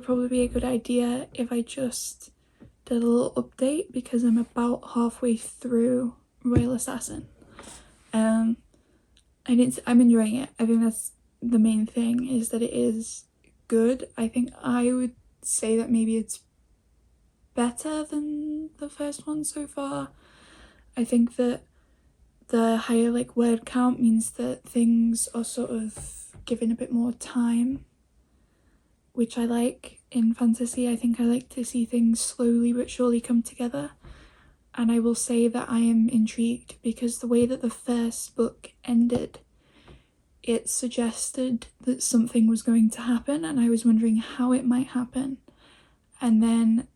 would probably be a good idea if I just did a little update, because I'm about halfway through Royal Assassin. I'm enjoying it. I think that's the main thing, is that it is good. I think I would say that maybe it's better than the first one so far. I think that the higher like word count means that things are sort of given a bit more time, which I like in fantasy. I think I like to see things slowly but surely come together. And I will say that I am intrigued, because the way that the first book ended, it suggested that something was going to happen, and I was wondering how it might happen. And then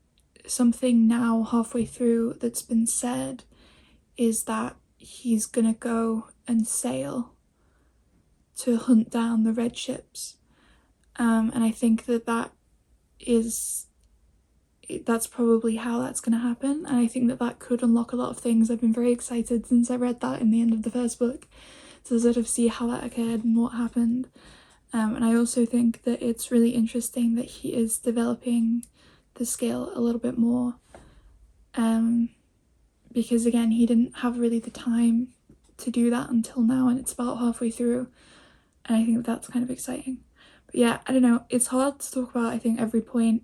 something now halfway through that's been said is that he's gonna go and sail to hunt down the red ships. And I think that's probably how that's going to happen, and I think that could unlock a lot of things. I've been very excited since I read that in the end of the first book to sort of see how that occurred and what happened. And I also think that it's really interesting that he is developing the scale a little bit more, because again, he didn't have really the time to do that until now, and it's about halfway through, and I think that's kind of exciting. But yeah, I don't know, it's hard to talk about, I think, every point.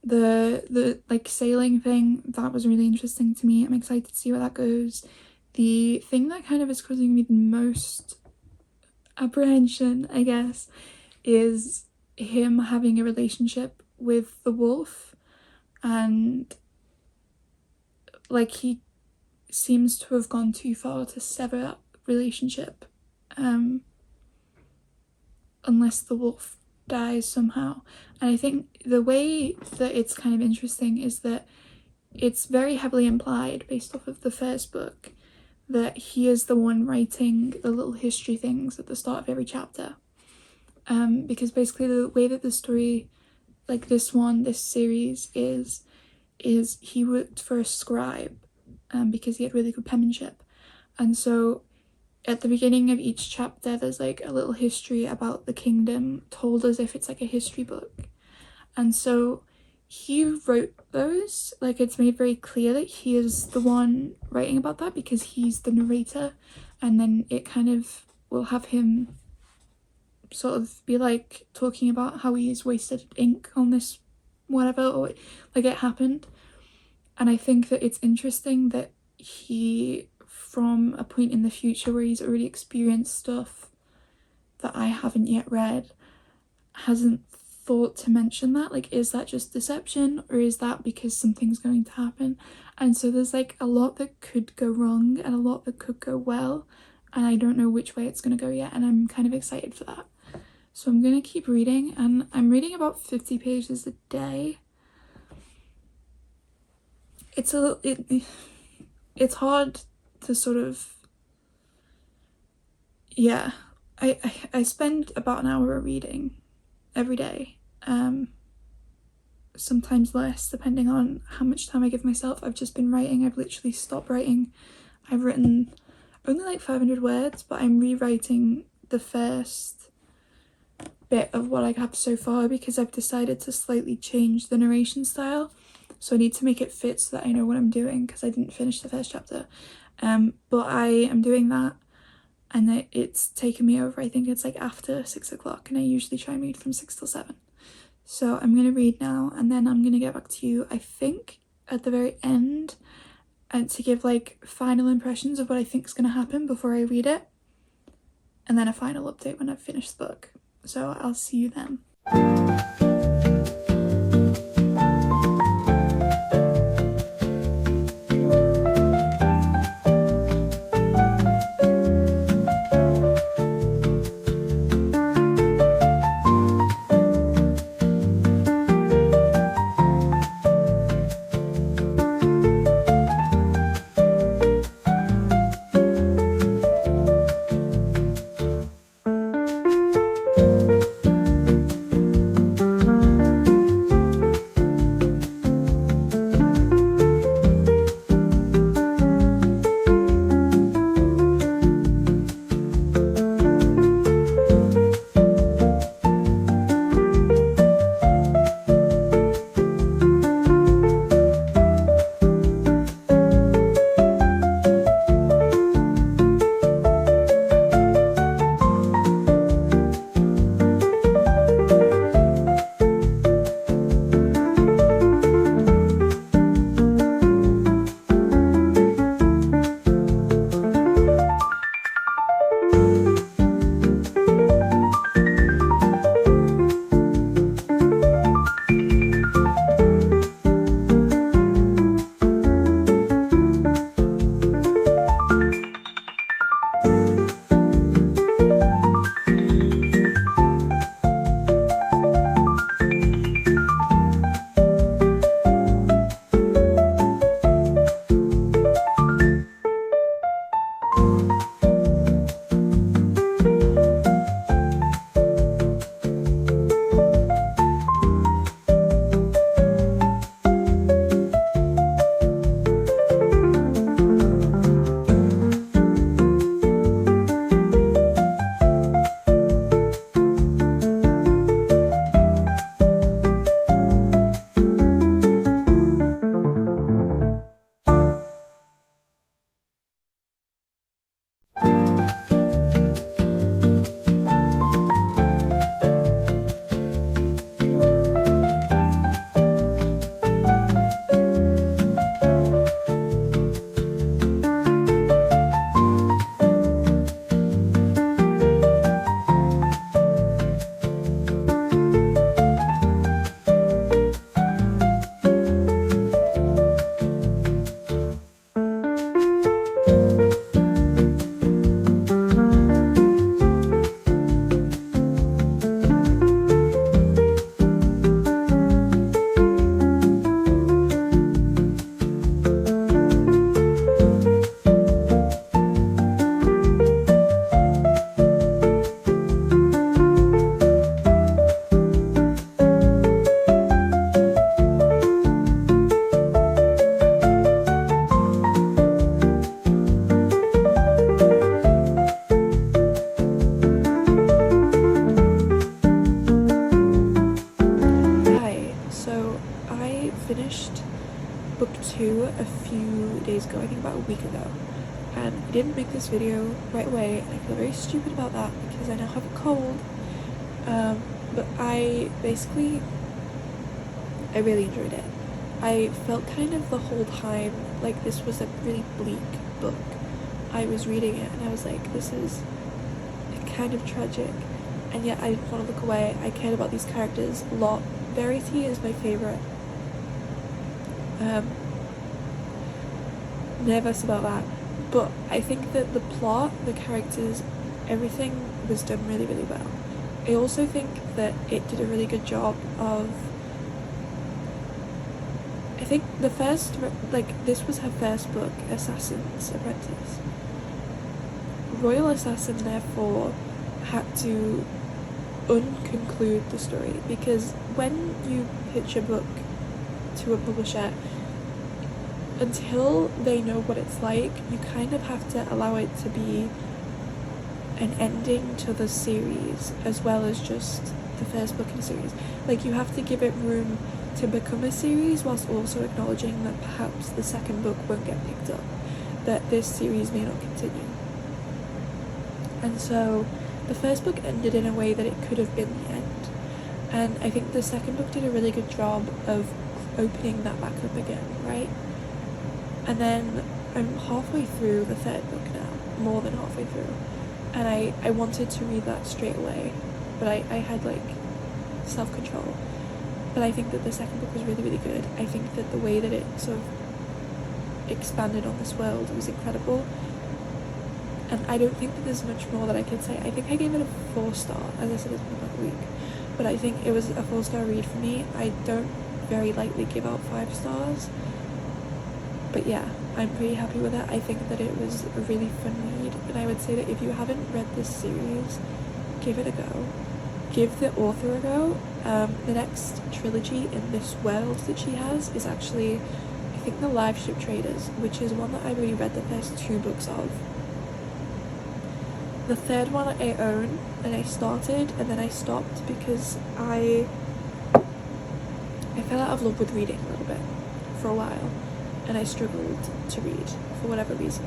The like sailing thing, that was really interesting to me. I'm excited to see where that goes. The thing that kind of is causing me the most apprehension, I guess, is him having a relationship with the wolf, and like he seems to have gone too far to sever that relationship, unless the wolf dies somehow. And I think the way that it's kind of interesting is that it's very heavily implied, based off of the first book, that he is the one writing the little history things at the start of every chapter, because basically the way that the story, like this series is he worked for a scribe, because he had really good penmanship, and so at the beginning of each chapter there's like a little history about the kingdom, told as if it's like a history book. And so he wrote those, like it's made very clear that he is the one writing about that, because he's the narrator, and then it kind of will have him sort of be like talking about how he's wasted ink on this whatever, or like it happened. And I think that it's interesting that he, from a point in the future where he's already experienced stuff that I haven't yet read, hasn't thought to mention that. Like, is that just deception, or is that because something's going to happen? And so there's like a lot that could go wrong and a lot that could go well, and I don't know which way it's going to go yet, and I'm kind of excited for that. So I'm going to keep reading, and I'm reading about 50 pages a day. It's it's hard to sort of, yeah, I spend about an hour reading every day, sometimes less depending on how much time I give myself. I've just been writing. I've literally stopped writing. I've written only like 500 words, but I'm rewriting the first bit of what I have so far, because I've decided to slightly change the narration style, so I need to make it fit so that I know what I'm doing, because I didn't finish the first chapter. But I am doing that, and it's taken me over, I think it's like after 6 o'clock, and I usually try and read from 6 till 7. So I'm going to read now, and then I'm going to get back to you, I think, at the very end, and to give like final impressions of what I think is going to happen before I read it, and then a final update when I've finished the book. So I'll see you then. 2 a few days ago, I think about a week ago, and I didn't make this video right away, and I feel very stupid about that because I now have a cold, but I really enjoyed it. I felt kind of the whole time like this was a really bleak book. I was reading it and I was like, this is kind of tragic, and yet I didn't want to look away. I cared about these characters a lot. Verity is my favourite. Nervous about that, but I think that the plot, the characters, everything was done really, really well. I also think that it did a really good job of, I think the first, this was her first book, Assassin's Apprentice. Royal Assassin therefore had to unconclude the story, because when you pitch a book to a publisher, until they know what it's like, you kind of have to allow it to be an ending to the series as well as just the first book in a series. Like, you have to give it room to become a series whilst also acknowledging that perhaps the second book won't get picked up, that this series may not continue. And so the first book ended in a way that it could have been the end, and I think the second book did a really good job of opening that back up again, right? And then I'm halfway through the third book now, more than halfway through, and I wanted to read that straight away, but I had like self-control. But I think that the second book was really, really good. I think that the way that it sort of expanded on this world was incredible, and I don't think that there's much more that I could say. I think I gave it a 4-star, as I said, it's been about a week, but I think it was a 4-star read for me. I don't very lightly give out 5 stars, but yeah, I'm pretty happy with it. I think that it was a really fun read, and I would say that if you haven't read this series, give it a go. Give the author a go. The next trilogy in this world that she has is actually, I think, The Live Ship Traders, which is one that I've already read the first 2 books of. The third one I own, and I started and then I stopped because I fell out of love with reading a little bit for a while, and I struggled to read for whatever reason.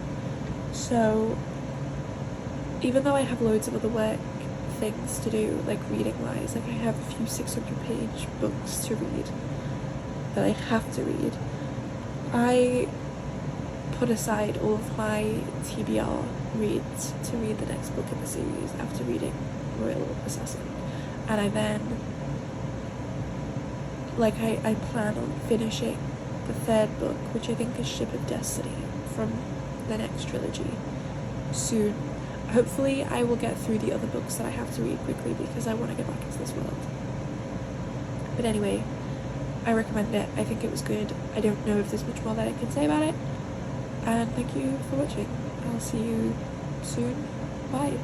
So even though I have loads of other work things to do, like reading wise, like I have a few 600-page books to read that I have to read, I put aside all of my TBR reads to read the next book in the series after reading Royal Assassin, and I then I plan on finishing the third book, which I think is Ship of Destiny, from the next trilogy soon. Hopefully I will get through the other books that I have to read quickly because I want to get back into this world. But anyway, I recommend it. I think it was good. I don't know if there's much more that I can say about it, and thank you for watching. I'll see you soon. Bye.